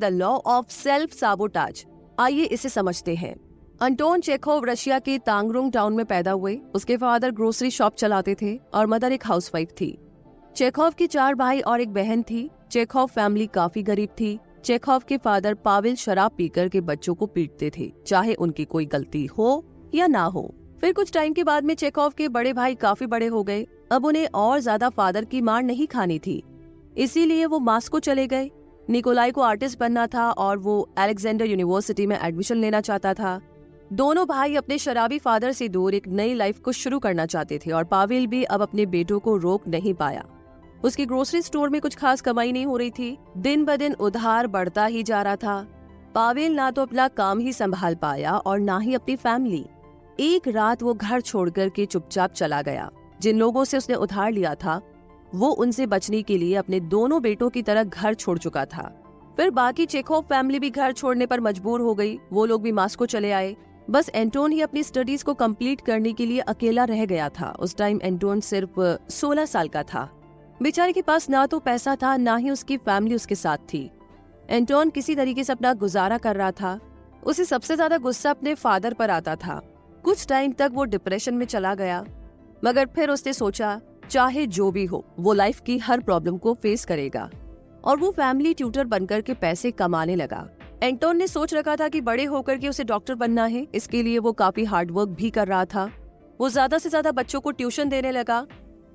The law of self साबोटाज। आइए इसे समझते हैं। अंटोन चेखोव रशिया के तांगरुंग टाउन में पैदा हुए। उसके फादर ग्रोसरी शॉप चलाते थे और मदर एक हाउसवाइफ थी। चेखोव के 4 भाई और एक बहन थी। चेखोव फैमिली काफी गरीब थी। चेखोव के फादर पावेल शराब पीकर के बच्चों को पीटते थे, चाहे उनकी कोई गलती हो या ना हो। फिर कुछ टाइम के बाद में चेखोव के बड़े भाई काफी बड़े हो गए। अब उन्हें और ज्यादा फादर की मार नहीं खानी थी, इसीलिए वो मॉस्को चले गए। निकोलाई को आर्टिस्ट बनना था और वो अलेक्जेंडर यूनिवर्सिटी में एडमिशन लेना चाहता था। दोनों भाई अपने शराबी फादर से दूर एक नई लाइफ को शुरू करना चाहते थे और पावेल भी अब अपने बेटों को रोक नहीं पाया। उसकी ग्रोसरी स्टोर में कुछ खास कमाई नहीं हो रही थी। दिन ब दिन उधार बढ़ता ही जा रहा था। पावेल ना तो अपना काम ही संभाल पाया और ना ही अपनी फैमिली। एक रात वो घर छोड़कर के चुपचाप चला गया। जिन लोगों से उसने उधार लिया था वो उनसे बचने के लिए अपने दोनों बेटों की तरह घर छोड़ चुका था। फिर बाकी चेखोव फैमिली भी घर छोड़ने पर मजबूर हो गई। वो लोग भी मॉस्को चले आए। बस एंटोन ही अपनी स्टडीज को कंप्लीट करने के लिए अकेला रह गया था। उस टाइम एंटोन सिर्फ 16 साल का था। बेचारे के पास ना तो पैसा था, ना ही उसकी फैमिली उसके साथ थी। एंटोन किसी तरीके से अपना गुजारा कर रहा था। उसे सबसे ज्यादा गुस्सा अपने फादर पर आता था। कुछ टाइम तक वो डिप्रेशन में चला गया, मगर फिर उसने सोचा चाहे जो भी हो वो लाइफ की हर प्रॉब्लम को फेस करेगा और वो फैमिली ट्यूटर बनकर के पैसे कमाने लगा। एंटोन ने सोच रखा था कि बड़े होकर के उसे डॉक्टर बनना है। इसके लिए वो काफी हार्ड वर्क भी कर रहा था। वो ज्यादा से ज्यादा बच्चों को ट्यूशन देने लगा।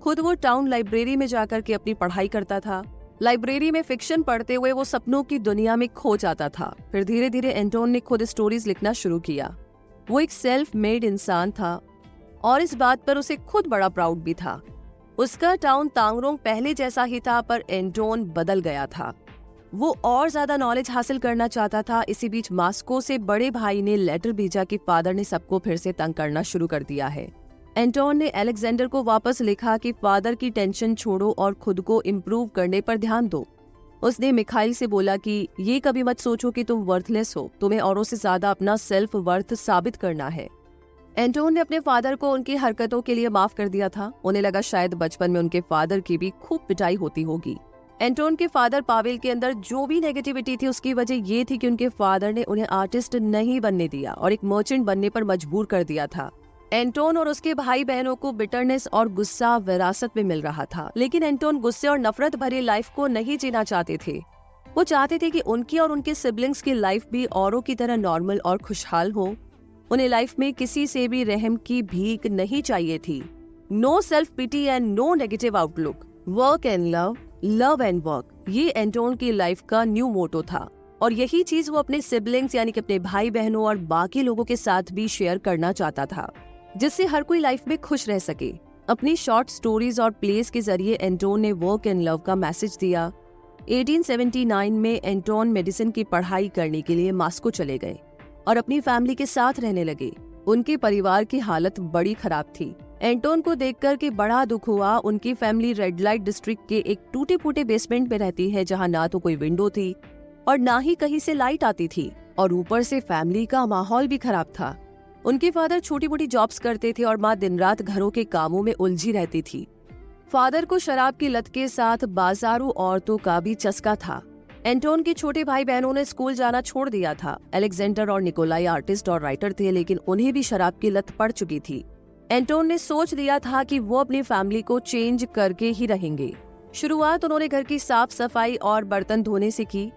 खुद वो टाउन लाइब्रेरी में जाकर के अपनी पढ़ाई करता था। लाइब्रेरी में फिक्शन पढ़ते हुए वो सपनों की दुनिया में खो जाता था। फिर धीरे धीरे एंटोन ने खुद स्टोरीज लिखना शुरू किया। वो एक सेल्फ मेड इंसान था और इस बात पर उसे खुद बड़ा प्राउड भी था। उसका टाउन तांगरोंग पहले जैसा ही था, पर एंटोन बदल गया था। वो और ज्यादा नॉलेज हासिल करना चाहता था। इसी बीच मॉस्को से बड़े भाई ने लेटर भेजा कि फादर ने सबको फिर से तंग करना शुरू कर दिया है। एंटोन ने अलेक्जेंडर को वापस लिखा कि फादर की टेंशन छोड़ो और खुद को इम्प्रूव करने पर ध्यान दो। उसने मिखाइल से बोला कि ये कभी मत सोचो कि तुम वर्थलेस हो, तुम्हें औरों से ज्यादा अपना सेल्फ वर्थ साबित करना है। एंटोन ने अपने फादर को उनकी हरकतों के लिए माफ कर दिया था। उन्हें लगा शायद बचपन में उनके फादर की भी खूब पिटाई होती होगी। एंटोन के फादर पावेल के अंदर जो भी नेगेटिविटी थी उसकी वजह ये थी कि उनके फादर ने उन्हें आर्टिस्ट नहीं बनने दिया और एक मर्चेंट बनने पर मजबूर कर दिया था। एंटोन और उसके भाई बहनों को बिटरनेस और गुस्सा विरासत में मिल रहा था, लेकिन एंटोन गुस्से और नफरत भरी लाइफ को नहीं जीना चाहते थे। वो चाहते थे कि उनकी और उनके सिबलिंग्स की लाइफ भी औरों की तरह नॉर्मल और खुशहाल हो। उन्हें लाइफ में किसी से भी रहम की भीख नहीं चाहिए थी। No self pity and no negative outlook, work and love, love and work, ये एंटोन की लाइफ का न्यू मोटो था और यही चीज वो अपने सिबलिंग्स यानी कि अपने भाई बहनों और बाकी लोगों के साथ भी शेयर करना चाहता था, जिससे हर कोई लाइफ में खुश रह सके। अपनी शॉर्ट स्टोरीज और प्लेस के जरिए एंटोन ने वर्क एंड लव का मैसेज दिया। 1879 में एंटोन मेडिसिन की पढ़ाई करने के लिए मॉस्को चले गए और अपनी फैमिली के साथ रहने लगे। उनके परिवार की हालत बड़ी खराब थी। एंटोन को देखकर के बड़ा दुख हुआ। उनकी फैमिली रेड लाइट डिस्ट्रिक्ट के एक टूटे फूटे बेसमेंट में रहती है, जहां ना तो कोई विंडो थी और ना ही कहीं से लाइट आती थी और ऊपर से फैमिली का माहौल भी खराब था। उनके फादर छोटी मोटी जॉब्स करते थे और माँ दिन रात घरों के कामों में उलझी रहती थी। फादर को शराब की लत के साथ बाजारू औरतों का भी चस्का था। एंटोन के छोटे भाई बहनों ने स्कूल जाना छोड़ दिया था। अलेक्जेंडर और निकोलाई आर्टिस्ट और राइटर थे, लेकिन उन्हें भी शराब की लत पड़ चुकी थी। एंटोन ने सोच लिया था कि वो अपनी फैमिली को चेंज करके ही रहेंगे। शुरुआत उन्होंने घर की साफ सफाई और बर्तन धोने से की।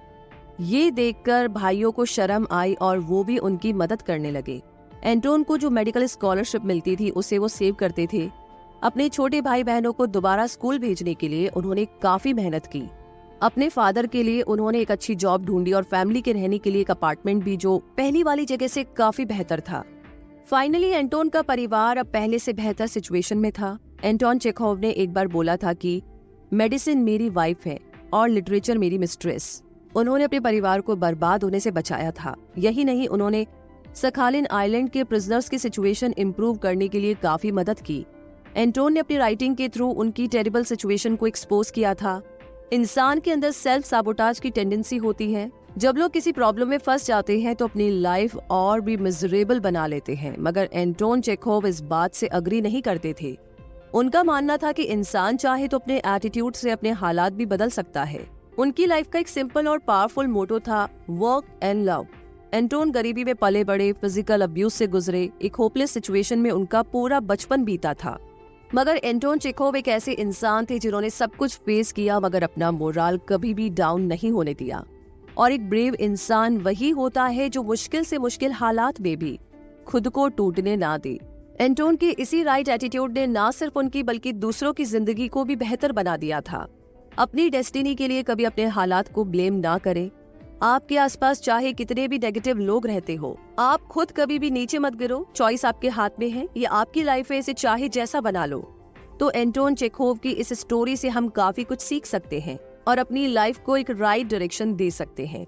ये देखकर भाइयों को शर्म आई और वो भी उनकी मदद करने लगे। एंटोन को जो मेडिकल स्कॉलरशिप मिलती थी उसे वो सेव करते थे। अपने छोटे भाई बहनों को दोबारा स्कूल भेजने के लिए उन्होंने काफी मेहनत की। अपने फादर के लिए उन्होंने एक अच्छी जॉब ढूंढी और फैमिली के रहने के लिए एक अपार्टमेंट भी, जो पहली वाली जगह से काफी बेहतर था। फाइनली एंटोन का परिवार अब पहले से बेहतर सिचुएशन में था। एंटोन चेखोव ने एक बार बोला था कि मेडिसिन मेरी वाइफ है और लिटरेचर मेरी मिस्ट्रेस। उन्होंने अपने परिवार को बर्बाद होने से बचाया था। यही नहीं, उन्होंने सखालिन आइलैंड के प्रिजनर्स की सिचुएशन इम्प्रूव करने के लिए काफी मदद की। एंटोन ने अपनी राइटिंग के थ्रू उनकी टेरिबल सिचुएशन को एक्सपोज किया था। इंसान के अंदर सेल्फ साबोटाज की टेंडेंसी होती है। जब लोग किसी प्रॉब्लम में फंस जाते हैं तो अपनी लाइफ और भी मिजरेबल बना लेते हैं, मगर एंटोन चेखोव इस बात से अग्री नहीं करते थे। उनका मानना था कि इंसान चाहे तो अपने एटीट्यूड से अपने हालात भी बदल सकता है। उनकी लाइफ का एक सिंपल और पावरफुल मोटो था, वर्क एंड लव। एंटोन गरीबी में पले बड़े, फिजिकल अब्यूज से गुजरे, एक होपलेस सिचुएशन में उनका पूरा बचपन बीता था। मगर एंटोन चेखोव एक ऐसे इंसान थे जिन्होंने सब कुछ फेस किया मगर अपना मोराल कभी भी डाउन नहीं होने दिया। और एक ब्रेव इंसान वही होता है जो मुश्किल से मुश्किल हालात में भी खुद को टूटने ना दे। एंटोन के इसी राइट एटीट्यूड ने ना सिर्फ उनकी बल्कि दूसरों की जिंदगी को भी बेहतर बना दिया था। अपनी डेस्टिनी के लिए कभी अपने हालात को ब्लेम ना करें। आपके आसपास चाहे कितने भी नेगेटिव लोग रहते हो, आप खुद कभी भी नीचे मत गिरो। चॉइस आपके हाथ में है, ये आपकी लाइफ है, इसे चाहे जैसा बना लो। तो एंटोन चेखोव की इस स्टोरी से हम काफी कुछ सीख सकते हैं और अपनी लाइफ को एक राइट डायरेक्शन दे सकते हैं।